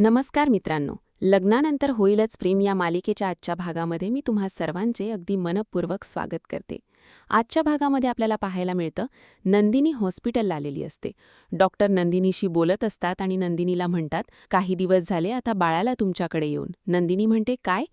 नमस्कार मित्रांनो, लग्नानंतर होईलच प्रेम या मालिकेच्या आजच्या भागामध्ये मी तुम्हा सर्वांचे अगदी मनपूर्वक स्वागत करते. आजच्या भागामध्ये आपल्याला पाहायला मिळतं, नंदिनी हॉस्पिटलला आलेली असते. डॉक्टर नंदिनीशी बोलत असतात आणि नंदिनीला म्हणतात, काही दिवस झाले आता बाळाला तुमच्याकडे येऊन. नंदिनी म्हणते, काय?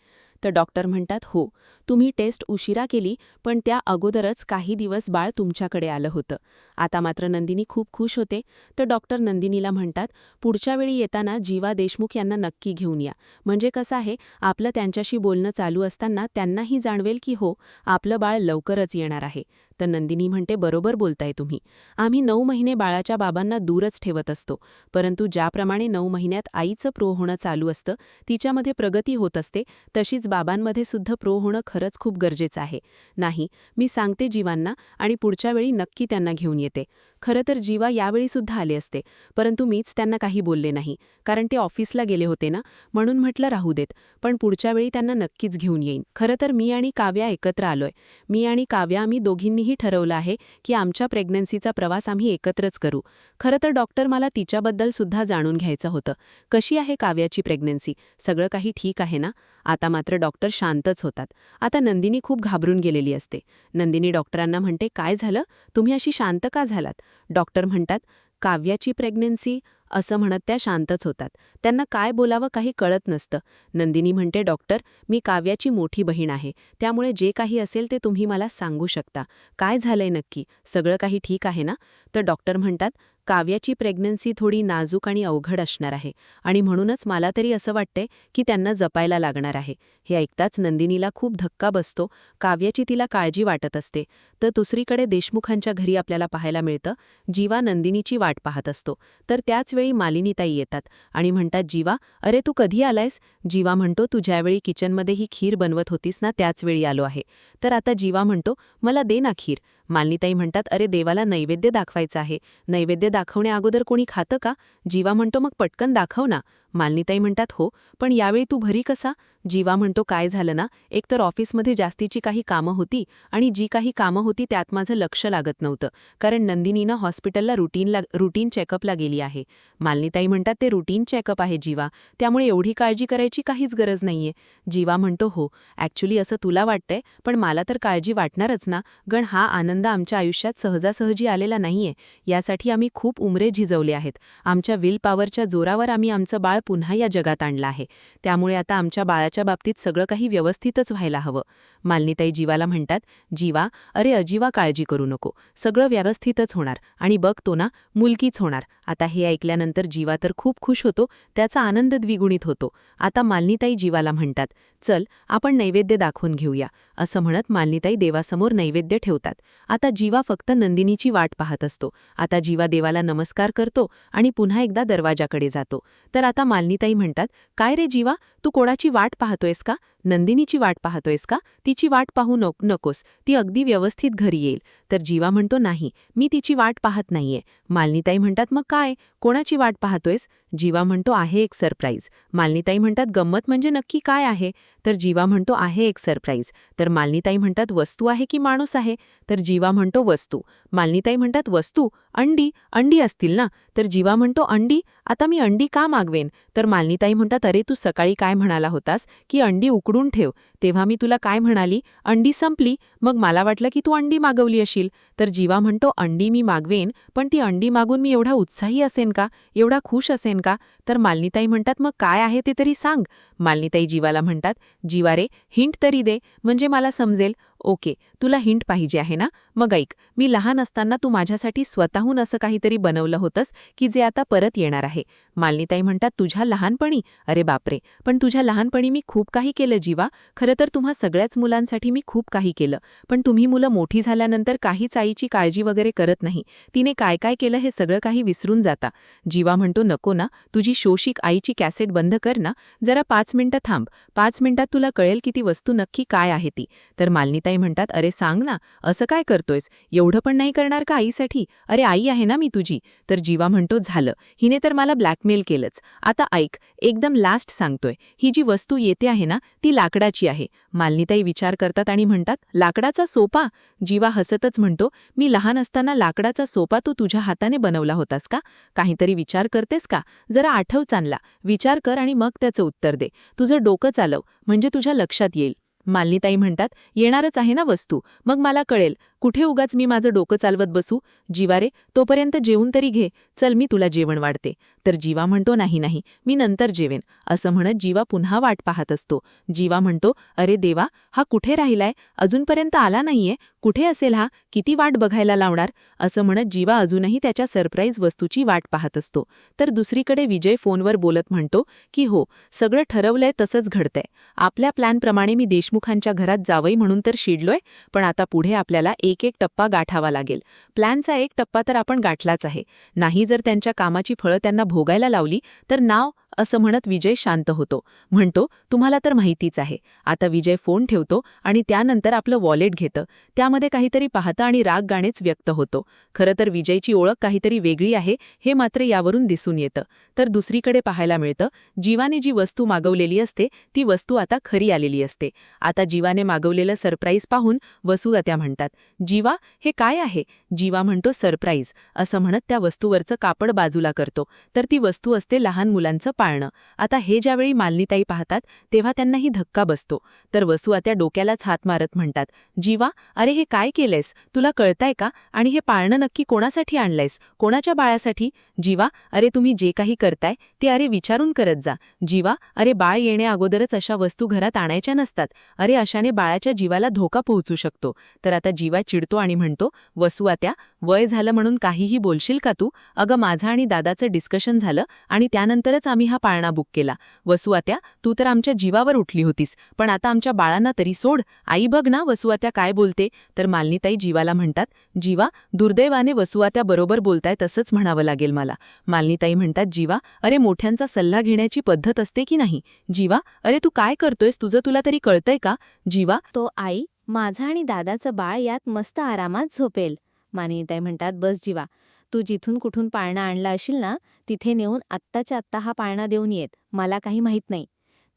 तर डॉक्टर म्हणतात, हो, तुम्ही टेस्ट उशिरा केली, पण त्या अगोदरच काही दिवस बाळ तुमच्याकडे आलं होतं. आता मात्र नंदिनी खूप खुश होते. तर डॉक्टर नंदिनीला म्हणतात, पुढच्या वेळी येताना जीवा देशमुख यांना नक्की घेऊन या. म्हणजे कसं आहे, आपलं त्यांच्याशी बोलणं चालू असताना त्यांनाही जाणवेल की हो, आपलं बाळ लवकरच येणार आहे. तर नंदिनी म्हणते, बरोबर बोलताय तुम्ही. आम्ही 9 महिने बाळाच्या बाबांना दूरच ठेवत असतो, परंतु ज्याप्रमाणे 9 महिन्यात आईचं प्रो होणं चालू असतं, तिच्यामध्ये प्रगती होत असते, तशीच बाबांमध्ये सुद्धा प्रो होणं खरंच खूप गरजेचं आहे. नाही, मी सांगते जीवांना आणि पुढच्या वेळी नक्की त्यांना घेऊन येते. खरं तर जीवा यावेळी सुद्धा आले असते, परंतु मीच त्यांना काही बोलले नाही, कारण ते ऑफिसला गेले होते ना, म्हणून म्हटलं राहू देत. पण पुढच्या वेळी त्यांना नक्कीच घेऊन येईन. खरं तर मी आणि काव्या एकत्र आलोय. मी आणि काव्या आम्ही दोघींनीही ठरवलं आहे की आमच्या प्रेग्नन्सीचा प्रवास आम्ही एकत्रच करू. खरं तर डॉक्टर, मला तिच्याबद्दल सुद्धा जाणून घ्यायचं होतं. कशी आहे काव्याची प्रेग्नन्सी? सगळं काही ठीक आहे ना? आता मात्र डॉक्टर शांतच होतात. आता नंदिनी खूप घाबरून गेलेली असते. नंदिनी डॉक्टरांना म्हणते, काय झालं? तुम्ही अशी शांत का झालात? डॉक्टर म्हणतात, काव्याची प्रेग्नन्सी, असं म्हणत त्या शांतच होतात. त्यांना काय बोलावं काही कळत नसतं. नंदिनी म्हणते, डॉक्टर, मी काव्याची मोठी बहीण आहे, त्यामुळे जे काही असेल ते तुम्ही मला सांगू शकता. काय झालंय नक्की? सगळं काही ठीक आहे ना? तर डॉक्टर म्हणतात, काव्याची प्रेग्नन्सी थोडी नाजूक आणि अवघड असणार आहे आणि म्हणूनच मला तरी असं वाटतंय की त्यांना जपायला लागणार आहे. हे ऐकताच नंदिनीला खूप धक्का बसतो. काव्याची तिला काळजी वाटत असते. तर दुसरीकडे देशमुखांच्या घरी आपल्याला पाहायला मिळतं, जीवा नंदिनीची वाट पाहत असतो. तर त्याच वेळी मालिनीताई येतात आणि म्हणतात, जीवा, अरे तू कधी आलायस? जीवा म्हणतो, तू ज्यावेळी किचनमध्ये ही खीर बनवत होतीस ना, त्याच वेळी आलो आहे. तर आता जीवा म्हणतो, मला दे ना खीर. मालिनीताई म्हणतात, अरे देवाला नैवेद्य दाखवायचं आहे. नैवेद्य दाखवण्या अगोदर कोणी खातं का? जीवा म्हणतो, मग पटकन दाखव ना. मालिनीताई म्हणतात, हो, पण यावेळी तू घरी कसा? जीवा म्हणतो, काय झालं ना, एकतर ऑफिसमध्ये जास्तीची काही कामं होती आणि जी काही कामं होती त्यात माझं लक्ष लागत नव्हतं, कारण नंदिनीनं हॉस्पिटलला रुटीन चेकअपला गेली आहे. मालिनीताई म्हणतात, ते रुटीन चेकअप आहे जीवा, त्यामुळे एवढी काळजी करायची काहीच गरज नाहीये. जीवा म्हणतो, हो, ॲक्च्युली असं तुला वाटतंय, पण मला तर काळजी वाटणारच ना, गण हा आनंद आमच्या आयुष्यात सहजासहजी आलेला नाहीये. यासाठी आम्ही खूप उमरे झिजवले आहेत. आमच्या विल पॉवरच्या जोरावर आम्ही आमचं बाळ पुन्हा या जगात आणलं आहे. त्यामुळे आता आमच्या बाळाच्या बाबतीत सगळं काही व्यवस्थितच व्हायला हवं. मालिनीताई जीवाला म्हणतात, जीवा, अरे अजिवा काळजी करू नको, सगळं व्यवस्थितच होणार आणि बघतो ना, मुलगीच होणार. आता हे ऐकल्यानंतर जीवा तर खूप खुश होतो, त्याचा आनंद द्विगुणित होतो. आता मालिनीताई जीवाला म्हणतात, चल आपण नैवेद्य दाखवून घेऊया. असं म्हणत मालिनीताई देवासमोर नैवेद्य ठेवतात. आता जीवा फक्त नंदिनीची वाट पाहत असतो. आता जीवा देवाला नमस्कार करतो आणि पुन्हा एकदा दरवाजाकडे जातो. तर आता मालिनीताई म्हणतात, काय रे जीवा, तू कोणाची वाट पाहतोयस का? नंदिनीची वाट पाहतोयस का? तिची वाट पाहू नकोस, ती अगदी व्यवस्थित घरी येईल. तर जीवा म्हणतो, नाही, मी तिची वाट पाहत नाहीये. मालिनीताई म्हणतात, मग काय, कोणाची वाट पाहतोयस? जीवा म्हणतो, आहे एक सरप्राईज. मालिनीताई म्हणतात, गंमत म्हणजे नक्की काय आहे? तर जीवा म्हणतो, आहे एक सरप्राईज. तर मालिनीताई म्हणतात, वस्तू आहे की माणूस आहे? तर जीवा म्हणतो, वस्तू. मालिनीताई म्हणतात, वस्तू? अंडी असतील ना? तर जीवा म्हणतो, अंडी? आता मी अंडी का मागवेन? तर मालिनीताई म्हणतात, अरे तू सकाळी काय म्हणाला होतास की अंडी उकडून ठेव, तेव्हा मी तुला काय म्हणाली, अंडी संपली, मग मला वाटलं की तू अंडी मागवली असेल. तर जीवा म्हणतो, अंडी मी मागवेन, पण ती अंडी मागून मी एवढा उत्साही असेन का, एवढा खुश असेन का? तर मालिनीताई म्हणतात, मग काय आहे ते तरी सांग. मालिनीताई जीवाला म्हणतात, जीवा रे, हिंट तरी दे, म्हणजे मला समजेल. ओके, तुला हिंट पाहिजे आहे ना? मग ऐक, मी लहान असताना तू माझ्यासाठी स्वतःहून असं काहीतरी बनवलं होतंस की जे आता परत येणार आहे. मालिनीताई म्हणतात, तुझ्या लहानपणी? अरे बापरे, पण तुझ्या लहानपणी मी खूप काही केलं जीवा. खरं तर तुम्हा सगळ्याच मुलांसाठी मी खूप काही केलं, पण तुम्ही मुलं मोठी झाल्यानंतर काहीच आईची काळजी वगैरे करत नाही. तिने काय काय केलं हे सगळं काही विसरून जाता. जीवा म्हणतो, नको ना, तुझी शोषिक आईची कॅसेट बंद कर ना, जरा 5 मिनिटं थांब. 5 मिनिटात तुला कळेल की ती वस्तू नक्की काय आहे ती. तर मालिनीताई म्हणतात, अरे अरे सांग ना, असं काय करतोयस? एवढं पण नाही करणार का आईसाठी? अरे आई आहे ना मी तुझी. तर जीवा म्हणतो झालं, हिने तर मला ब्लॅकमेल केलंच. आता ऐक, एकदम लास्ट सांगतोय, ही जी वस्तू येते आहे ना, ती लाकडाची आहे. मालिनीताई विचार करतात आणि म्हणतात, लाकडाचा सोपा? जीवा हसतच म्हणतो, मी लहान असताना लाकडाचा सोपा तू तुझ्या हाताने बनवला होतास का? काहीतरी विचार करतेस का? जरा आठव चांगला, विचार कर आणि मग त्याचं उत्तर दे. तुझं डोकं चालव, म्हणजे तुझ्या लक्षात येईल. मालिनीताई म्हणतात, येणारच आहे ना वस्तू, मग मला कळेल. कुठे उगाच मी माझं डोकं चालवत बसू? जीवा रे, तोपर्यंत जेवून तरी घे. चल मी तुला जेवण वाढते. तर जीवा म्हणतो, नाही नाही, मी नंतर जेवेन. असं म्हणत जीवा पुन्हा वाट पाहत असतो. जीवा म्हणतो, अरे देवा, हा कुठे राहिलाय? अजूनपर्यंत आला नाहीये. कुठे असेल हा? किती वाट बघायला लावणार? असं म्हणत जीवा अजूनही त्याच्या सरप्राईज वस्तूची वाट पाहत असतो. तर दुसरीकडे विजय फोनवर बोलत म्हणतो की हो, सगळं ठरवलंय तसंच घडतंय. आपल्या प्लॅनप्रमाणे मी देशमुखांच्या घरात जावई म्हणून तर शिडलोय, पण आता पुढे आपल्याला एक एक टप्पा गाठावा लागेल. प्लॅनचा एक टप्पा तर आपण गाठलाच आहे. नाही जर त्यांच्या कामाची फळं त्यांना भोगायला लावली तर नाव, असं म्हणत विजय शांत होतो. म्हणतो, तुम्हाला तर माहितीच आहे. आता विजय फोन ठेवतो आणि त्यानंतर आपलं वॉलेट घेतं. त्यामध्ये काहीतरी पाहतं आणि राग गाणेच व्यक्त होतो. खरं तर विजयची ओळख काहीतरी वेगळी आहे, हे मात्र यावरून दिसून येतं. तर दुसरीकडे पाहायला मिळतं, जीवाने जी वस्तू मागवलेली असते ती वस्तू आता खरी आलेली असते. आता जीवाने मागवलेलं सरप्राईज पाहून वसुआत्या म्हणतात, जीवा, हे काय आहे? जीवा म्हणतो, सरप्राईज. असं म्हणत त्या वस्तूवरचं कापड बाजूला करतो. तर ती वस्तू असते लहान मुलांचं पाळणं. आता हे ज्यावेळी मालिनीताई पाहतात तेव्हा त्यांनाही धक्का बसतो. तर वसुआत्या डोक्यालाच हात मारत म्हणतात, जीवा, अरे हे काय केलंयस? तुला कळतंय का? आणि हे पाळणं नक्की कोणासाठी आणलंयस? कोणाच्या बाळासाठी? जीवा, अरे तुम्ही जे काही करताय ते अरे विचारून करत जा. जीवा, अरे बाळ येण्या अगोदरच अशा वस्तू घरात आणायच्या नसतात. अरे अशाने बाळाच्या जीवाला धोका पोहोचू शकतो. तर आता जीवा चिडतो आणि म्हणतो, वसुआत्या, वय झालं म्हणून काहीही बोलशील का तू? अगं माझं आणि दादाचं डिस्कशन झालं आणि त्यानंतरच आम्ही हा पाळणा बुक केला. वसुआत्या, तू तर आमच्या जीवावर उठली होतीस, पण आता आमच्या बाळांना तरी सोड. आई बघ ना वसुआत्या काय बोलते. तर मालिनीताई जीवाला म्हणतात, जीवा, दुर्दैवाने वसुआत्या बरोबर बोलताय तसंच म्हणावं लागेल मला. मालिनीताई म्हणतात, जीवा, अरे मोठ्यांचा सल्ला घेण्याची पद्धत असते की नाही? जीवा, अरे तू काय करतोयस? तुझं तुला तरी कळतंय का? जीवा, तो आई, माझा आणि दादाचं बाळ यात मस्त आरामात झोपेल. मानिनीताई म्हणतात, बस जीवा, तू जिथून कुठून पाळणा आणला असेल ना, तिथे नेऊन आत्ताच्या आत्ता हा पाळणा देऊन येत, मला काही माहीत नाही.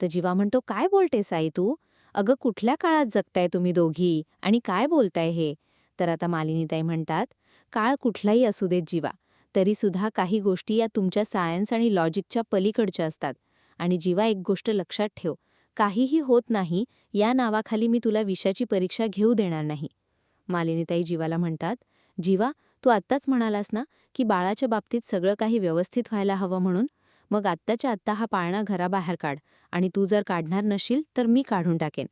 तर जीवा म्हणतो, काय बोलतेस आई तू? अगं कुठल्या काळात जगताय तुम्ही दोघी आणि काय बोलताय हे? तर आता मालिनीताई म्हणतात, काळ कुठलाही असू देत जीवा, तरी सुद्धा काही गोष्टी या तुमच्या सायन्स आणि लॉजिकच्या पलीकडच्या असतात. आणि जीवा, एक गोष्ट लक्षात ठेव, काहीही होत नाही या नावाखाली मी तुला विषयाची परीक्षा घेऊ देणार नाही. मालिनीताई जीवाला म्हणतात, जीवा, तू आत्ताच म्हणालास ना की बाळाच्या बाबतीत सगळं काही व्यवस्थित व्हायला हवं म्हणून, मग आत्ताच्या आत्ता हा पाळणा घराबाहेर काढ आणि तू जर काढणार नशील तर मी काढून टाकेन.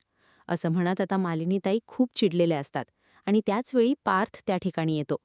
असं म्हणत आता मालिनीताई खूप चिडलेल्या असतात आणि त्याचवेळी पार्थ त्या ठिकाणी येतो.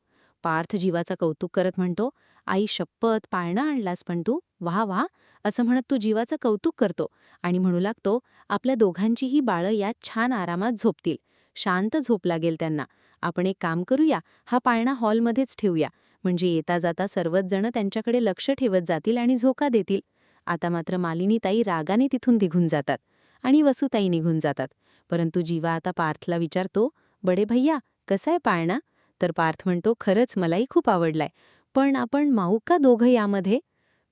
पार्थ जीवाचं कौतुक करत म्हणतो, आई शपथ, पाळणा आणलास पण तू, वाह वाह. असं म्हणत तो जीवाचं कौतुक करतो आणि म्हणू लागतो, आपल्या दोघांचीही बाळं यात छान आरामात झोपतील, शांत झोप लागेल त्यांना. आपण एक काम करूया, हा पाळणा हॉलमध्येच ठेवूया, म्हणजे येता जाता सर्वच जण त्यांच्याकडे लक्ष ठेवत जातील आणि झोका देतील. आता मात्र मालिनीताई रागाने तिथून निघून जातात आणि वसुताई निघून जातात. परंतु जीवा आता पार्थला विचारतो, बडे भैया, कसा आहे पाळणा? तर पार्थ म्हणतो, खरंच मलाही खूप आवडलाय, पण आपण माऊ का दोघं यामध्ये?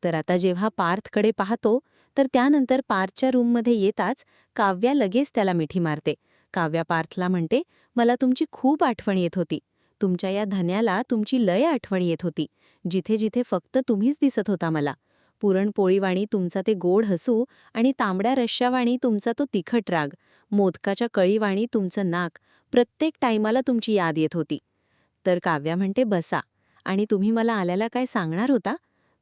तर आता जेव्हा पार्थकडे पाहतो तर त्यानंतर पार्थच्या रूममध्ये येताच काव्या लगेच त्याला मिठी मारते. काव्या पार्थला म्हणते, मला तुमची खूप आठवण येत होती. तुमच्या या धन्याला तुमची लय आठवण येत होती. जिथे जिथे फक्त तुम्हीच दिसत होता मला. पुरणपोळीवाणी तुमचा ते गोड हसू आणि तांबड्या रश्श्यावाणी तुमचा तो तिखट राग, मोदकाच्या कळीवाणी तुमचं नाक, प्रत्येक टायमाला तुमची याद येत होती. तर काव्या म्हणते, बसा, आणि तुम्ही मला आल्याला काय सांगणार होता?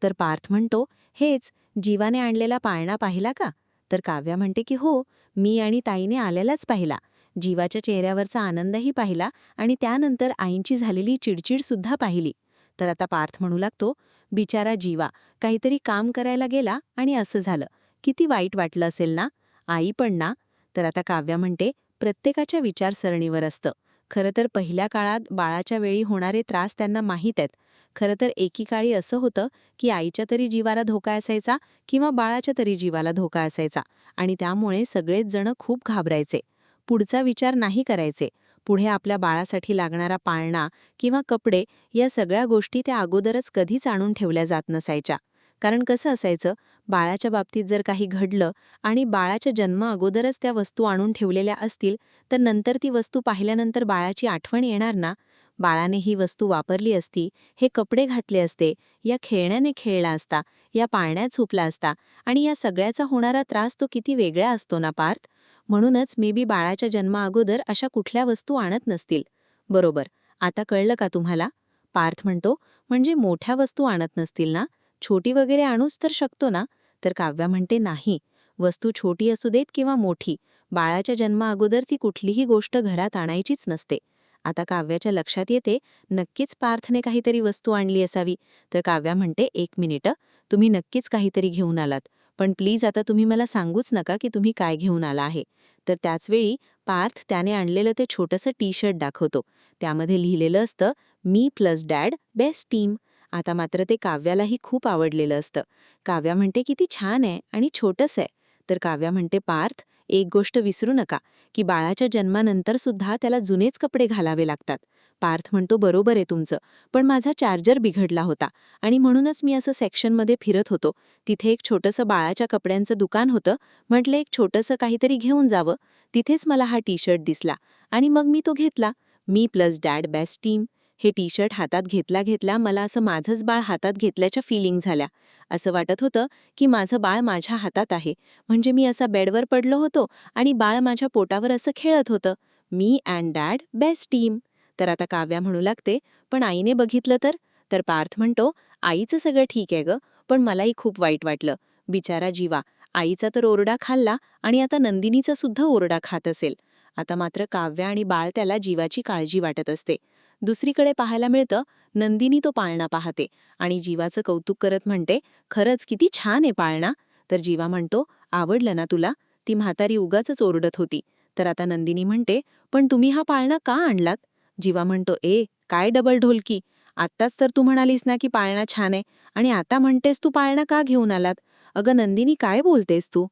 तर पार्थ म्हणतो, हेच, जीवाने आणलेला पाळणा पाहिला का? तर काव्या म्हणते की हो, मी आणि ताईने आल्यालाच पाहिला. जीवाच्या चेहऱ्यावरचा आनंदही पाहिला आणि त्यानंतर आईंची झालेली चिडचिडसुद्धा पाहिली. तर आता पार्थ म्हणू लागतो, बिचारा जीवा, काहीतरी काम करायला गेला आणि असं झालं. किती वाईट वाटलं असेल ना? आई पण ना? तर आता काव्या म्हणते, प्रत्येकाच्या विचारसरणीवर असतं. खरं तर पहिल्या काळात बाळाच्या वेळी होणारे त्रास त्यांना माहीत आहेत. खरं तर एकीकाळी असं होतं की आईच्या तरी जीवाला धोका असायचा किंवा बाळाच्या तरी जीवाला धोका असायचा आणि त्यामुळे सगळेच जण खूप घाबरायचे. पुढचा विचार नाही करायचे. पुढे आपल्या बाळासाठी लागणारा पाळणा किंवा कपडे या सगळ्या गोष्टी त्या अगोदरच कधीच आणून ठेवल्या जात नसायच्या. कारण कसं असायचं, बाळाच्या बाबतीत जर काही घडलं आणि बाळाच्या जन्म अगोदरच त्या वस्तू आणून ठेवलेल्या असतील तर नंतर ती वस्तू पाहिल्यानंतर बाळाची आठवण येणार ना. बाळाने ही वस्तू वापरली असती, हे कपडे घातले असते, या खेळण्याने खेळला असता, या पाळण्यात झोपला असता आणि या सगळ्याचा होणारा त्रास तो किती वेगळा असतो ना पार्थ. म्हणूनच मे बी बाळाच्या जन्माअगोदर अशा कुठल्या वस्तू आणत नसतील. बरोबर, आता कळलं का तुम्हाला? पार्थ म्हणतो, म्हणजे मोठ्या वस्तू आणत नसतील ना, छोटी वगैरे आणूच तर शकतो ना. तर काव्या म्हणते नाही, वस्तू छोटी असू देत किंवा मोठी, बाळाच्या जन्माअगोदर ती कुठलीही गोष्ट घरात आणायचीच नसते. आता काव्याच्या लक्षात येते, नक्कीच पार्थने काहीतरी वस्तू आणली असावी. तर काव्या म्हणते, 1 मिनिट, तुम्ही नक्कीच काहीतरी घेऊन आलात, पण प्लीज आता तुम्ही मला सांगूच नका की तुम्ही काय घेऊन आला आहे. तर त्याचवेळी पार्थ त्याने आणलेलं ते छोटंसं टी-शर्ट दाखवतो. त्यामध्ये लिहिलेलं असतं, मी प्लस डॅड बेस्ट टीम. आता मात्र ते काव्यालाही खूप आवडलेलं असतं. काव्या म्हणते, किती छान आहे आणि छोटंसं आहे. तर काव्या म्हणते, पार्थ, एक गोष्ट विसरू नका की बाळाच्या जन्मानंतर सुद्धा त्याला जुनेच कपडे घालावे लागतात. पार्थ म्हणतो, बरोबर आहे तुमचं, पण माझा चार्जर बिघडला होता आणि म्हणूनच मी असं सेक्शनमध्ये फिरत होतो. तिथे एक छोटंसं बाळाच्या कपड्यांचं दुकान होतं. म्हटलं एक छोटंसं काहीतरी घेऊन जावं. तिथेच मला हा टी-शर्ट दिसला आणि मग मी तो घेतला. मी प्लस डॅड बेस्ट टीम. हे टी-शर्ट हातात घेतल्या घेतल्या मला असं माझंच बाळ हातात घेतल्याच्या फीलिंग झाल्या. असं वाटत होतं की माझं बाळ माझ्या हातात आहे. म्हणजे मी असा बेडवर पडलो होतो आणि बाळ माझ्या पोटावर असं खेळत होतं. मी अँड डॅड बेस्ट टीम. तर आता काव्या म्हणू लागते, पण आईने बघितलं तर? तर पार्थ म्हणतो, आईचं सगळं ठीक आहे गं, पण मलाही खूप वाईट वाटलं. बिचारा जीवा, आईचा तर ओरडा खाल्ला आणि आता नंदिनीचा सुद्धा ओरडा खात असेल. आता मात्र काव्या आणि बाळ त्याला जीवाची काळजी वाटत असते. दुसरीकडे पाहायला मिळतं, नंदिनी तो पाळणा पाहते आणि जीवाचं कौतुक करत म्हणते, खरंच किती छान आहे पाळणा. तर जीवा म्हणतो, आवडलं ना तुला? ती म्हातारी उगाचच ओरडत होती. तर आता नंदिनी म्हणते, पण तुम्ही हा पाळणा का आणलात? जीवा म्हणतो, काय डबल ढोलकी, आत्ताच तर तू म्हणालीस ना की पाळणा छान आहे आणि आता म्हणतेस तू पाळणा का घेऊन आलात? अगं नंदिनी, काय बोलतेस तू?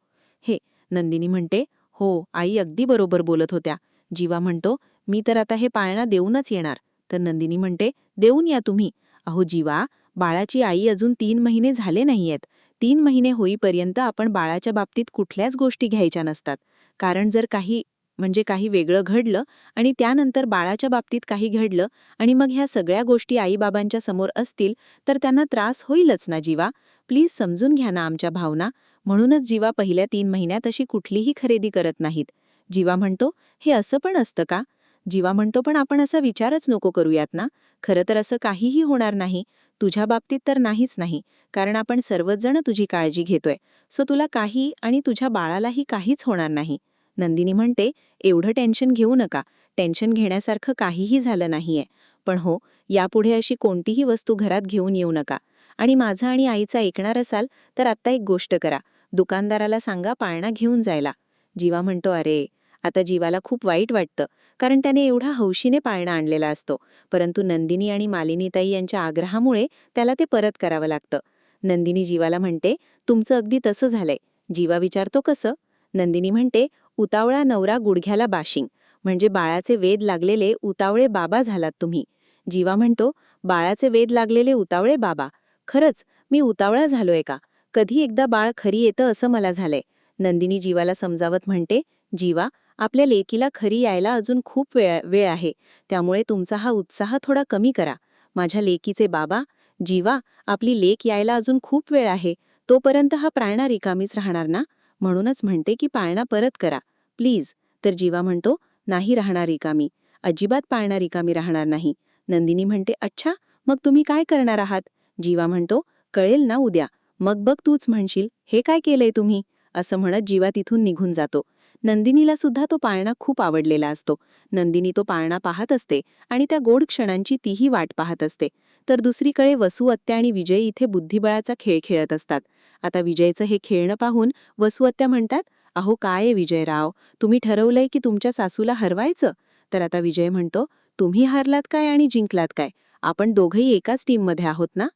हे नंदिनी म्हणते, हो आई अगदी बरोबर बोलत होत्या. जीवा म्हणतो, मी तर आता हे पाळणा देऊनच येणार. तर नंदिनी म्हणते, देऊन या तुम्ही. अहो जीवा, बाळाची आई अजून 3 महिने झाले नाहीयेत. 3 महिने होईपर्यंत आपण बाळाच्या बाबतीत कुठल्याच गोष्टी घ्यायच्या नसतात. कारण जर काही वेगळं घडलं आणि त्यानंतर बाळाच्या बाबतीत काही घडलं आणि मग ह्या सगळ्या गोष्टी आईबाबांच्या समोर असतील तर त्यांना त्रास होईलच ना जीवा. प्लीज समजून घ्या ना आमच्या भावना. म्हणूनच जीवा पहिल्या 3 महिन्यात अशी कुठलीही खरेदी करत नाहीत. जीवा म्हणतो, हे असं पण असतं का? जीवा म्हणतो, पण आपण असा विचारच नको करूयात ना. खरं तर असं काहीही होणार नाही. तुझ्या बाबतीत तर नाहीच नाही, कारण आपण सर्वच जण तुझी काळजी घेतोय. सो तुला काही आणि तुझ्या बाळालाही काहीच होणार नाही. नंदिनी म्हणते, एवढं टेन्शन घेऊ नका. टेन्शन घेण्यासारखं काहीही झालं नाहीये. पण हो, यापुढे अशी कोणतीही वस्तू घरात घेऊन येऊ नका. आणि माझं आणि आईचं ऐकणार असाल तर आत्ता एक गोष्ट करा. दुकानदाराला सांगा पाळणा घेऊन जायला. जीवा म्हणतो, अरे, आता जीवाला खूप वाईट वाटतं, कारण त्याने एवढा हौशीने पाळणा आणलेला असतो. परंतु नंदिनी आणि मालिनीताई यांच्या आग्रहामुळे त्याला ते परत करावं लागतं. नंदिनी जीवाला म्हणते, तुमचं अगदी तसं झालंय. जीवा विचारतो, कसं? नंदिनी म्हणते, उतावळा नवरा गुडघ्याला बाशिंग. म्हणजे बाळाचे वेध लागलेले उतावळे बाबा झालात तुम्ही. जीवा म्हणतो, बाळाचे वेध लागलेले उतावळे बाबा? खरंच मी उतावळा झालोय का? कधी एकदा बाळ खरी येतं असं मला झालंय. नंदिनी जीवाला समजावत म्हणते, जीवा, आपल्या लेकीला खरी यायला अजून खूप वेळ आहे. त्यामुळे तुमचा हा उत्साह थोडा कमी करा. माझ्या लेकीचे बाबा, जीवा, आपली लेक यायला अजून खूप वेळ आहे. तोपर्यंत हा पाळणा रिकामीच राहणार ना. म्हणूनच म्हणते की पाळणा परत करा प्लीज. तर जीवा म्हणतो, नाही राहणार रिकामी. अजिबात पाळणा रिकामी राहणार नाही. नंदिनी म्हणते, अच्छा, मग तुम्ही काय करणार आहात? जीवा म्हणतो, कळेल ना उद्या. मग बघ तूच म्हणशील, हे काय केलंय तुम्ही? असं म्हणत जीवा तिथून निघून जातो. नंदिनीला सुद्धा तो पाळणा खूप आवडलेला असतो. नंदिनी तो पाळणा पाहत असते आणि त्या गोड क्षणांची तीही वाट पाहत असते. तर दुसरीकडे वसू आत्या आणि विजय इथे बुद्धिबळाचा खेळ खेळत असतात. आता विजयचं हे खेळणं पाहून वसू आत्या म्हणतात, अहो काय आहे विजयराव, तुम्ही ठरवलंय की तुमच्या सासूला हरवायचं? तर आता विजय म्हणतो, तुम्ही हारलात काय आणि जिंकलात काय? आपण दोघंही एकाच टीममध्ये आहोत ना.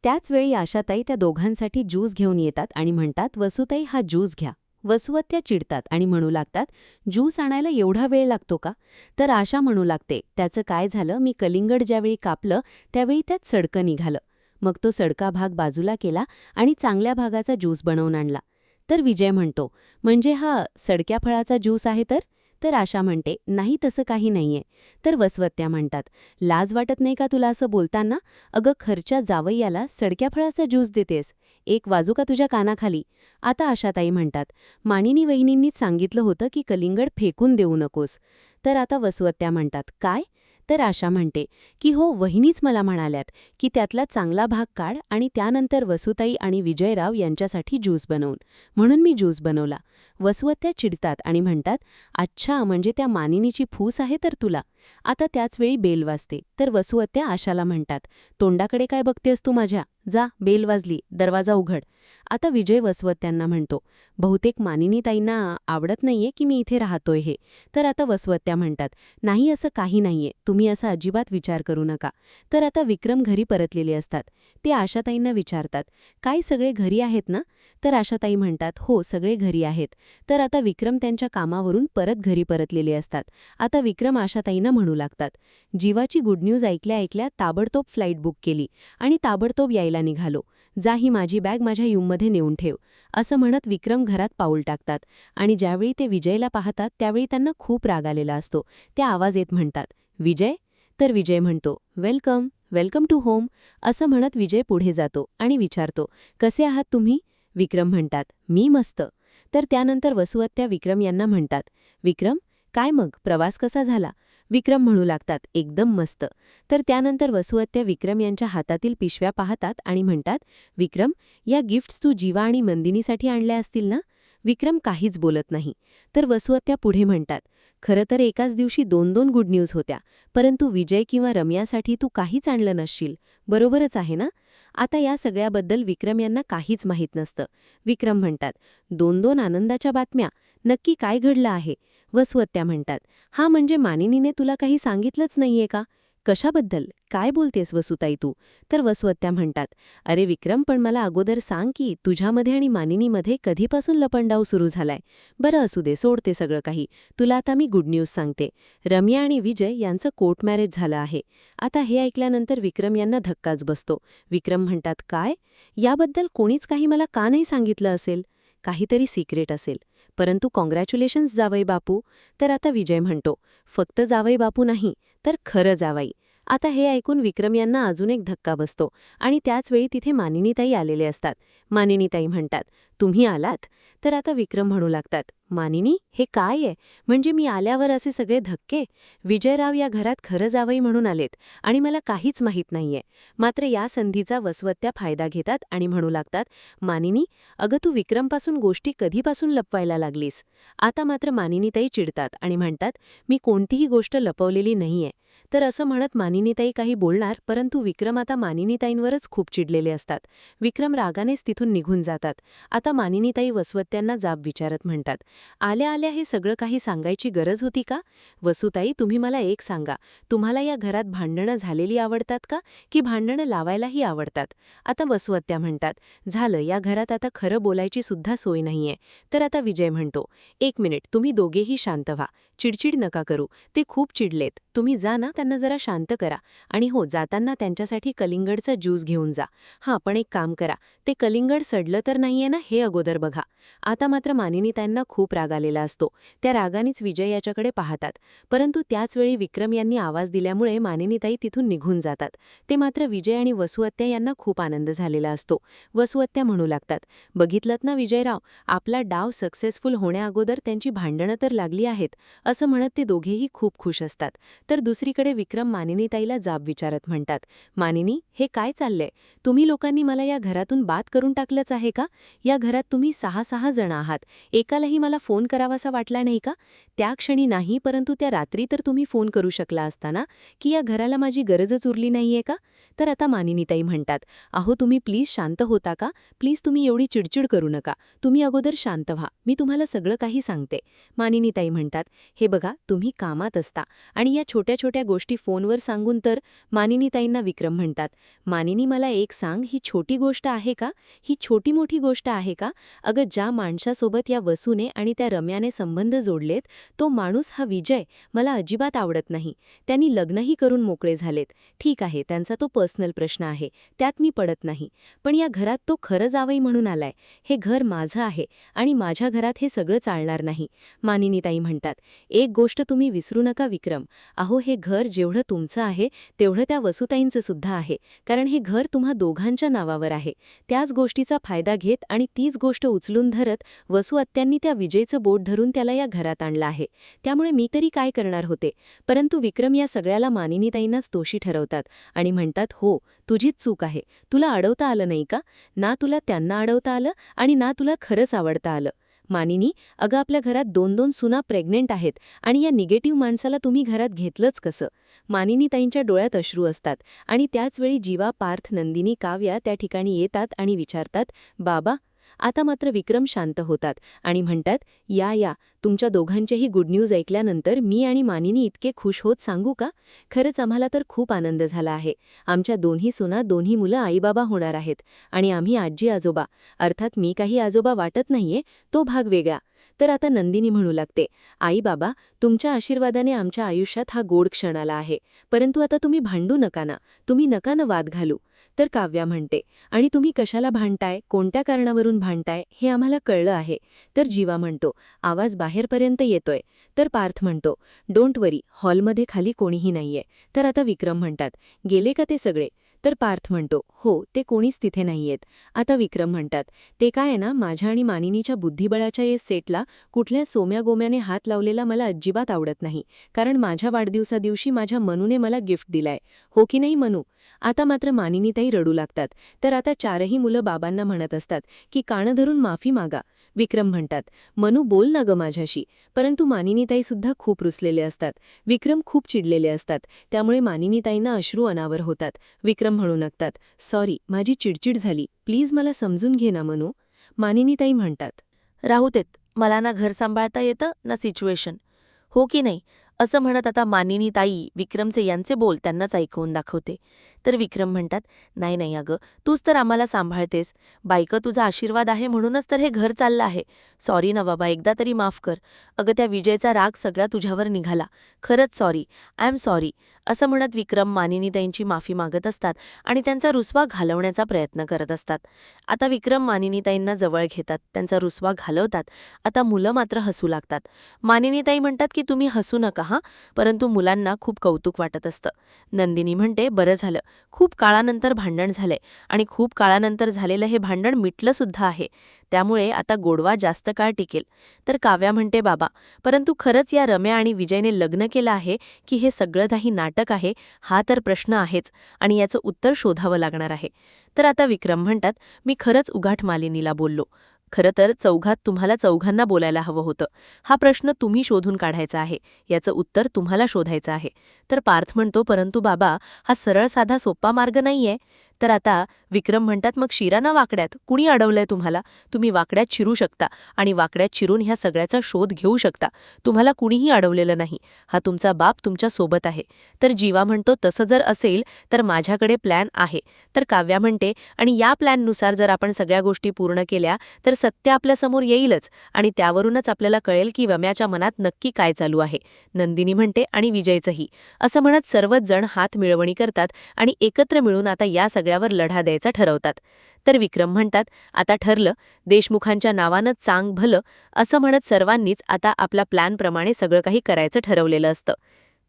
त्याच वेळी आशाताई त्या दोघांसाठी ज्यूस घेऊन येतात आणि म्हणतात, वसुताई, हा ज्यूस घ्या. वसुवत्या चिडतात आणि म्हणू लागतात, ज्यूस आणायला एवढा वेळ लागतो का? तर आशा म्हणू लागते, त्याचं काय झालं, मी कलिंगड ज्यावेळी कापलं त्यावेळी त्यात सडकं निघालं. मग तो सडका भाग बाजूला केला आणि चांगल्या भागाचा ज्यूस बनवून आणला. तर विजय म्हणतो, म्हणजे हा सडक्या फळाचा ज्यूस आहे तर? तर आशा म्हणते, नाही तसं काही नाहीये. तर वसवत्या म्हणतात, लाज वाटत नाही का तुला असं बोलताना? अगं खर्च्या जावईयाला सडक्या फळाचा ज्यूस देतेस. एक वाजू का तुझ्या कानाखाली? आता आशाताई म्हणतात, मानिनी वहिनींनीच सांगितलं होतं की कलिंगड फेकून देऊ नकोस. तर आता वसवत्या म्हणतात, काय? तर आशा म्हणते की हो, वहिनीच मला म्हणाल्यात की त्यातला चांगला भाग काढ आणि त्यानंतर वसुताई आणि विजयराव यांच्यासाठी ज्यूस बनवून. म्हणून मी ज्यूस बनवला. वसवत्या चिडतात आणि म्हणतात, अच्छा, म्हणजे त्या मानिनीची फूस आहे तर तुला. आता त्याचवेळी बेल वाजते. तर वसुवत्या आशाला म्हणतात, तोंडाकडे काय बघतेस तू माझ्या? जा, बेल वाजली, दरवाजा उघड. आता विजय वसवत्यांना म्हणतो, बहुतेक मानिनीताईंना आवडत नाहीये की मी इथे राहतोय हे. तर आता वसवत्या म्हणतात, नाही असं काही नाहीये, तुम्ही असा अजिबात विचार करू नका. तर आता विक्रम घरी परतलेले असतात. ते आशाताईंना विचारतात, काय सगळे घरी आहेत ना? तर आशाताई म्हणतात, हो, सगळे घरी आहेत. तर आता विक्रम त्यांच्या कामावरून परत घरी परतलेले असतात. आता विक्रम आशाताईंना म्हणू लागतात, जीवाची गुड न्यूज ऐकल्या ऐकल्या ताबडतोब फ्लाईट बुक केली आणि ताबडतोब यायला निघालो. जा, ही माझी बॅग माझ्या यूममध्ये नेऊन ठेव. असं म्हणत विक्रम घरात पाऊल टाकतात आणि ज्यावेळी ते विजयला पाहतात त्यावेळी त्यांना खूप राग आलेला असतो. ते आवाज येत म्हणतात, विजय? तर विजय म्हणतो, वेलकम, वेलकम टू होम. असं म्हणत विजय पुढे जातो आणि विचारतो, कसे आहात तुम्ही? विक्रम म्हणतात, मी मस्त. तर त्यानंतर वसुवत्या विक्रम यांना म्हणतात, विक्रम, काय मग, प्रवास कसा झाला? विक्रम म्हणू लागतात, एकदम मस्त. तर त्यानंतर वसुवत्या विक्रम यांच्या हातातील पिशव्या पाहतात आणि म्हणतात, विक्रम, या गिफ्ट्स तू जीवा आणि नंदिनीसाठी आणल्या असतील ना? विक्रम काहीच बोलत नाही. तर वसुवत्या पुढे म्हणतात, खरं तर एकाच दिवशी 2-2 गुड न्यूज होत्या, परंतु विजय किंवा रम्यासाठी तू काहीच आणलं नसशील, बरोबरच आहे ना? आता या सगळ्याबद्दल विक्रम यांना काहीच माहीत नसतं. विक्रम म्हणतात, 2-2 आनंदाच्या बातम्या, नक्की काय घडलं आहे? वसुवत्या म्हणतात, हा, म्हणजे मानिनीने तुला काही सांगितलंच नाहीये का? कशाबद्दल? काय बोलतेस वसुताई तू? तर वसुवत्या म्हणतात, अरे विक्रम, पण मला अगोदर सांग की तुझ्यामध्ये आणि मानिनीमध्ये कधीपासून लपंडाव सुरू झालाय? बरं असू दे, सोड ते सगळं काही. तुला आता मी गुड न्यूज सांगते. रम्या आणि विजय यांचं कोर्ट मॅरेज झालं आहे. आता हे ऐकल्यानंतर विक्रम यांना धक्काच बसतो. विक्रम म्हणतात, काय? याबद्दल कोणीच काही मला का नाही सांगितलं असेल? काहीतरी सिक्रेट असेल. परंतु कॉंग्रॅच्युलेशन्स जावई बापू. तर आता विजय म्हणतो, फक्त जावई बापू नाही, तर खरं जावई. आता हे ऐकून विक्रम यांना अजून एक धक्का बसतो आणि त्याचवेळी तिथे मानिनीताई आलेले असतात. मानिनीताई म्हणतात, तुम्ही आलात? तर आता विक्रम म्हणू लागतात, मानिनी, हे काय आहे? म्हणजे मी आल्यावर असे सगळे धक्के? विजयराव या घरात खरं जावई म्हणून आलेत आणि मला काहीच माहीत नाहीये. मात्र या संधीचा वसवत्या फायदा घेतात आणि म्हणू लागतात, मानिनी, अगं तू विक्रमपासून गोष्टी कधीपासून लपवायला लागलीस? आता मात्र मानिनीताई चिडतात आणि म्हणतात, मी कोणतीही गोष्ट लपवलेली नाहीये. तर असं म्हणत मानिनीताई काही बोलणार, परंतु विक्रम आता मानिनीताईंवरच खूप चिडलेले असतात. विक्रम रागानेच तिथून निघून जातात. आता मानिनीताई वसवत्यांना जाब विचारत म्हणतात, आल्या आल्या हे सगळं काही सांगायची गरज होती का? वसुताई, तुम्ही मला एक सांगा, तुम्हाला या घरात भांडणं झालेली आवडतात का, की भांडणं लावायलाही आवडतात? आता वसवत्या म्हणतात, झालं, या घरात आता खरं बोलायची सुद्धा सोय नाहीये. तर आता विजय म्हणतो, एक मिनिट, तुम्ही दोघेही शांत व्हा, चिडचिड नका करू. ते खूप चिडलेत. तुम्ही जा ना, त्यांना जरा शांत करा. आणि हो, जाताना त्यांच्यासाठी कलिंगडचा ज्यूस घेऊन जा. हां, पण एक काम करा, ते कलिंगड सडलं तर नाहीये ना, हे अगोदर बघा. आता मात्र मानिनीताईंना खूप राग आलेला असतो. त्या रागानेच विजय याच्याकडे पाहतात. परंतु त्याचवेळी विक्रम यांनी आवाज दिल्यामुळे मानिनीताई तिथून निघून जातात. ते मात्र विजय आणि वसुवत्या यांना खूप आनंद झालेला असतो. वसुवत्या म्हणू लागतात, बघितलंत ना विजयराव, आपला डाव सक्सेसफुल होण्याअगोदर त्यांची भांडणं तर लागली आहेत. असं म्हणत ते दोघेही खूप खुश असतात. तर दुसरीकडे विक्रम मानिनीताईला जाब विचारत म्हणतात, मानिनी, हे काय चाललंय? तुम्ही लोकांनी मला या घरातून बाद करून टाकलंच आहे का? या घरात तुम्ही 6 जण आहात. एकालाही मला फोन करावासा वाटला नाही का? त्या क्षणी नाही, परंतु त्या रात्री तर तुम्ही फोन करू शकला असता ना, की या घराला माझी गरजच उरली नाहीये का? तर आता मानिनीताई म्हणतात, अहो तुम्ही प्लीज शांत होता का? प्लीज तुम्ही एवढी चिडचिड करू नका. तुम्ही अगोदर शांत व्हा, मी तुम्हाला सगळं काही सांगते. मानिनीताई म्हणतात, हे बघा तुम्ही कामात असता आणि या छोट्या छोट्या गोष्टी फोनवर सांगून तर. मानिनीताईंना विक्रम म्हणतात, मानिनी मला एक सांग, ही छोटी गोष्ट आहे का? ही छोटी मोठी गोष्ट आहे का? अगं ज्या माणसासोबत या वसूने आणि त्या रम्याने संबंध जोडलेत, तो माणूस हा विजय मला अजिबात आवडत नाही. त्यांनी लग्नही करून मोकळे झालेत. ठीक आहे, त्यांचा तो पर्सनल प्रश्न आहे, त्यात मी पडत नाही. पण या घरात तो खरं जावई म्हणून आलाय. हे घर माझं आहे आणि माझ्या घरात हे सगळं चालणार नाही. मानिनीताई म्हणतात, एक गोष्ट तुम्ही विसरू नका विक्रम, अहो हे घर जेवढं तुमचं आहे तेवढं त्या वसुताईंचं सुद्धा आहे. कारण हे घर तुम्हा दोघांच्या नावावर आहे. त्याच गोष्टीचा फायदा घेत आणि तीच गोष्ट उचलून धरत वसू आत्यांनी त्या विजयचं बोट धरून त्याला या घरात आणलं आहे. त्यामुळे मी तरी काय करणार होते. परंतु विक्रम या सगळ्याला मानिनीताईंनाच दोषी ठरवतात आणि म्हणतात, हो तुझीच चूक आहे. तुला अडवता आलं नाही का? ना तुला त्यांना अडवता आलं आणि ना तुला खरंच आवडता आलं. मानिनी, अगं आपल्या घरात 2-2 सुना प्रेग्नेंट आहेत आणि या निगेटिव्ह माणसाला तुम्ही घरात घेतलंच कसं? मानिनीताईंच्या डोळ्यात अश्रू असतात आणि त्याचवेळी जीवा, पार्थ, नंदिनी, काव्या त्या ठिकाणी येतात आणि विचारतात, बाबा? आता मात्र विक्रम शांत होतात आणि म्हणतात, या तुमच्या दोघांचेही गुड न्यूज ऐकल्यानंतर मी आणि मानिनी इतके खुश होत सांगू का? खरंच आम्हाला तर खूप आनंद झाला आहे. आमच्या दोन्ही सुना, दोन्ही मुलं आईबाबा होणार आहेत आणि आम्ही आजी आजोबा. अर्थात मी काही आजोबा वाटत नाहीये, तो भाग वेगळा. तर आता नंदिनी म्हणू लागते, आई बाबा, तुमच्या आशीर्वादाने आमच्या आयुष्यात हा गोड क्षण आला आहे. परंतु आता तुम्ही भांडू नका ना, तुम्ही नका ना वाद घालू. तर काव्या म्हणते, आणि तुम्ही कशाला भांडताय, कोणत्या कारणावरून भांडताय हे आम्हाला कळलं आहे. तर जीवा म्हणतो, आवाज बाहेरपर्यंत येतोय. तर पार्थ म्हणतो, डोंट वरी, हॉलमध्ये खाली कोणीही नाहीये. तर आता विक्रम म्हणतात, गेले का ते सगळे? तर पार्थ म्हणतो, हो ते कोणीच तिथे नाहीयेत. आता विक्रम म्हणतात, ते काय आहे ना, माझ्या आणि मानिनीच्या बुद्धिबळाच्या या सेटला कुठल्या सोम्या गोम्याने हात लावलेला मला अजिबात आवडत नाही. कारण माझ्या वाढदिवसादिवशी माझ्या मनूने मला गिफ्ट दिलाय. हो की नाही मनू? आता मात्र मानिनीताई रडू लागतात. तर आता चारही मुलं बाबांना म्हणत असतात की कानं धरून माफी मागा. विक्रम म्हणतात, मनू बोल ना ग माझ्याशी. परंतु मानिनीताई सुद्धा खूप रुसलेले असतात. विक्रम खूप चिडलेले असतात. त्यामुळे मानिनीताईंना अश्रू अनावर होतात. विक्रम म्हणू लागतात, सॉरी, माझी चिडचिड झाली, प्लीज मला समजून घे ना मनू. मानिनीताई म्हणतात, राहू देत, मला ना घर सांभाळता येतं ना सिच्युएशन. हो की नाही? असं म्हणत आता मानिनी ताई विक्रमचे यांचे बोल त्यांनाच ऐकवून दाखवते. तर विक्रम म्हणतात, नाही नाही अगं, तूच तर आम्हाला सांभाळतेस. बायको तुझा आशीर्वाद आहे म्हणूनच तर हे घर चाललं आहे. सॉरी ना बाबा, एकदा तरी माफ कर. अगं त्या विजयचा राग सगळा तुझ्यावर निघाला. खरंच सॉरी, आय एम सॉरी. असं म्हणत विक्रम मानिनीताईंची माफी मागत असतात आणि त्यांचा रुसवा घालवण्याचा प्रयत्न करत असतात. आता विक्रम मानिनीताईंना जवळ घेतात, त्यांचा रुसवा घालवतात. आता मुलं मात्र हसू लागतात. मानिनीताई म्हणतात की तुम्ही हसू नका हां, परंतु मुलांना खूप कौतुक वाटत असतं. नंदिनी म्हणते, बरं झालं, खूप काळानंतर भांडण झालंय आणि खूप काळानंतर झालेलं हे भांडण मिटलं सुद्धा आहे. त्यामुळे आता गोडवा जास्त काळ टिकेल. तर काव्या म्हणते, बाबा, परंतु खरंच या रम्या आणि विजयने लग्न केलं आहे की हे सगळं काही नाटक आहे, हा तर प्रश्न आहेच आणि याचं उत्तर शोधावं लागणार आहे. तर आता विक्रम म्हणतात, मी खरंच उगाठ मालिनीला बोललो. खरं तर चौघात तुम्हाला चौघांना बोलायला हवं होतं. हा प्रश्न तुम्ही शोधून काढायचा आहे, याचं उत्तर तुम्हाला शोधायचं आहे. तर पार्थ म्हणतो, परंतु बाबा, हा सरळ साधा सोपा मार्ग नाहीये. तर आता विक्रम म्हणतात, मग शिरा ना वाकड्यात, कुणी अडवलंय तुम्हाला? तुम्ही वाकड्यात शिरू शकता आणि वाकड्यात शिरून ह्या सगळ्याचा शोध घेऊ शकता. तुम्हाला कुणीही अडवलेलं नाही. हा तुमचा बाप तुमच्या सोबत आहे. तर जीवा म्हणतो, तसं जर असेल तर माझ्याकडे प्लॅन आहे. तर काव्या म्हणते, आणि या प्लॅननुसार जर आपण सगळ्या गोष्टी पूर्ण केल्या तर सत्य आपल्यासमोर येईलच आणि त्यावरूनच आपल्याला कळेल की रम्याच्या मनात नक्की काय चालू आहे. नंदिनी म्हणते, आणि विजयचंही. असं म्हणत सर्वच जण हात मिळवणी करतात आणि एकत्र मिळून आता या सगळ्यावर लढा द्यायचा ठरवतात. तर विक्रम म्हणतात, आता ठरलं, देशमुखांच्या नावानं चांग भलं, असं म्हणत सर्वांनीच आता आपल्या प्लॅनप्रमाणे सगळं काही करायचं ठरवलेलं असतं.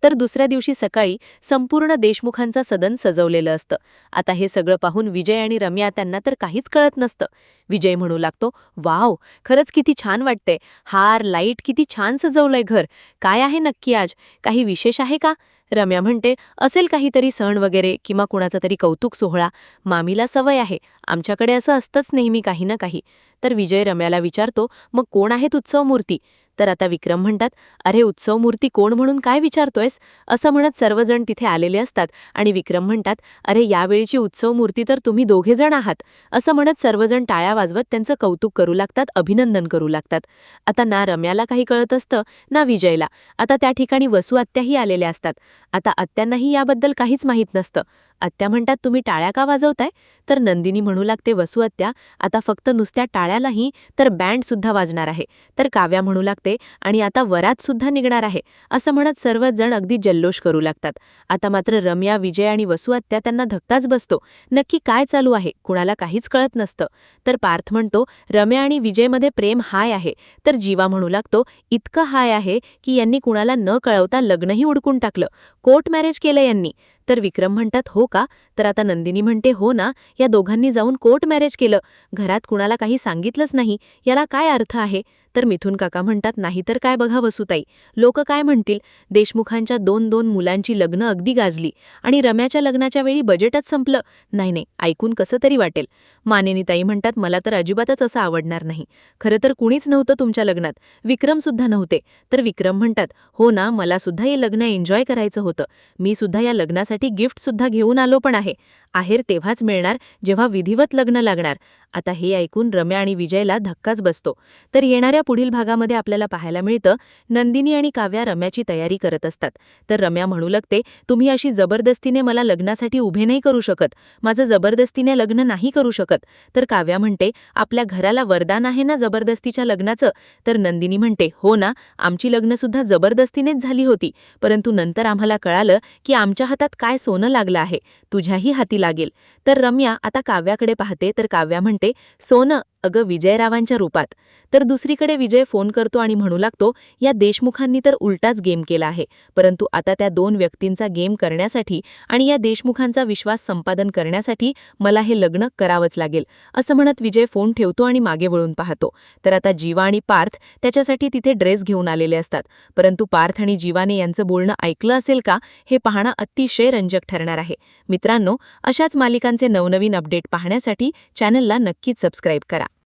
तर दुसऱ्या दिवशी सकाळी संपूर्ण देशमुखांचं सदन सजवलेलं असतं. आता हे सगळं पाहून विजय आणि रम्या त्यांना तर काहीच कळत नसतं. विजय म्हणू लागतो, वाव, खरंच किती छान वाटतंय. हार, लाईट, किती छान सजवलंय घर. काय आहे नक्की आज? काही विशेष आहे का? रम्या म्हणते, असेल काहीतरी सण वगैरे किंवा कुणाचा तरी कौतुक सोहळा. मामीला सवय आहे, आमच्याकडे असं असतंच नेहमी काही ना काही. तर विजय रम्याला विचारतो, मग कोण आहेत उत्सवमूर्ती? तर आता विक्रम म्हणतात, अरे उत्सवमूर्ती कोण म्हणून काय विचारतोयस? असं म्हणत सर्वजण तिथे आलेले असतात आणि विक्रम म्हणतात, अरे यावेळीची उत्सवमूर्ती तर तुम्ही दोघेजण आहात. असं म्हणत सर्वजण टाळ्या वाजवत त्यांचं कौतुक करू लागतात, अभिनंदन करू लागतात. आता ना रम्याला काही कळत असतं ना विजयला. आता त्या ठिकाणी वसू आत्याही आलेल्या असतात. आता आत्यांनाही याबद्दल काहीच माहीत नसतं. आत्या म्हणतात, तुम्ही टाळ्या का वाजवताय? तर नंदिनी म्हणू लागते, वसू आत्या, आता फक्त नुसत्या टाळ्या नाही तर बँडसुद्धा वाजणार आहे. तर काव्या म्हणू लागते, आणि आता वरात सुद्धा निघणार आहे. असं म्हणत सर्वच जण अगदी जल्लोष करू लागतात. आता मात्र रम्या, विजय आणि वसू आत्या त्यांना धक्काच बसतो. नक्की काय चालू आहे कुणाला काहीच कळत नसतं. तर पार्थ म्हणतो, रम्या आणि विजयमध्ये प्रेम हाय आहे. तर जीवा म्हणू लागतो, इतकं हाय आहे की यांनी कुणाला न कळवता लग्नही उडकून टाकलं, कोर्ट मॅरेज केलं यांनी. तर विक्रम म्हणतात, हो का? तर आता नंदिनी म्हणते, हो ना, या दोघांनी जाऊन कोर्ट मॅरेज केलं, घरात कुणाला काही सांगितलंच नाही, याला काय अर्थ आहे? तर मिथून काका म्हणतात, नाही तर काय बघा वसुताई, लोक काय म्हणतील? देशमुखांच्या 2-2 मुलांची लग्न अगदी गाजली आणि रम्याच्या लग्नाच्या वेळी बजेटच संपलं. नाही नाही, ऐकून कसं तरी वाटेल. मानिनीताई म्हणतात, मला तर अजिबातच असं आवडणार नाही. खरं तर कुणीच नव्हतं तुमच्या लग्नात, विक्रमसुद्धा नव्हते. तर विक्रम म्हणतात, हो ना, मला सुद्धा हे लग्न एन्जॉय करायचं होतं. मी सुद्धा या लग्नासाठी गिफ्टसुद्धा घेऊन आलो पण आहे. आहेर तेव्हाच मिळणार जेव्हा विधिवत लग्न लागणार. आता हे ऐकून रम्या आणि विजयला धक्काच बसतो. तर येणाऱ्या पुढील भागामध्ये आपल्याला पाहायला मिळतं, नंदिनी आणि काव्या रम्याची तयारी करत असतात. तर रम्या म्हणू लागते, तुम्ही अशी जबरदस्तीने मला लग्नासाठी उभे नाही करू शकत, माझं जबरदस्तीने लग्न नाही करू शकत. तर काव्या म्हणते, आपल्या घराला वरदान आहे ना जबरदस्तीच्या लग्नाचं? तर नंदिनी म्हणते, हो ना, आमची लग्नसुद्धा जबरदस्तीनेच झाली होती, परंतु नंतर आम्हाला कळालं की आमच्या हातात काय सोनं लागलं आहे, तुझ्याही हाती लागेल. तर रम्या आता काव्याकडे पाहते, तर काव्या म्हणते, सोनं? अगं विजयरावांच्या रूपात. तर दुसरीकडे विजय फोन करतो आणि म्हणू लागतो, या देशमुखांनी तर उलटाच गेम केला आहे, परंतु आता त्या 2 व्यक्तींचा गेम करण्यासाठी आणि या देशमुखांचा विश्वास संपादन करण्यासाठी मला हे लग्न करावंच लागेल. असं म्हणत विजय फोन ठेवतो आणि मागे वळून पाहतो. तर आता जीवा आणि पार्थ त्याच्यासाठी तिथे ड्रेस घेऊन आलेले असतात, परंतु पार्थ आणि जीवाने यांचं बोलणं ऐकलं असेल का हे पाहणं अतिशय रंजक ठरणार आहे. मित्रांनो, अशाच मालिकांचे नवनवीन अपडेट पाहण्यासाठी चॅनलला नक्कीच सबस्क्राईब करा.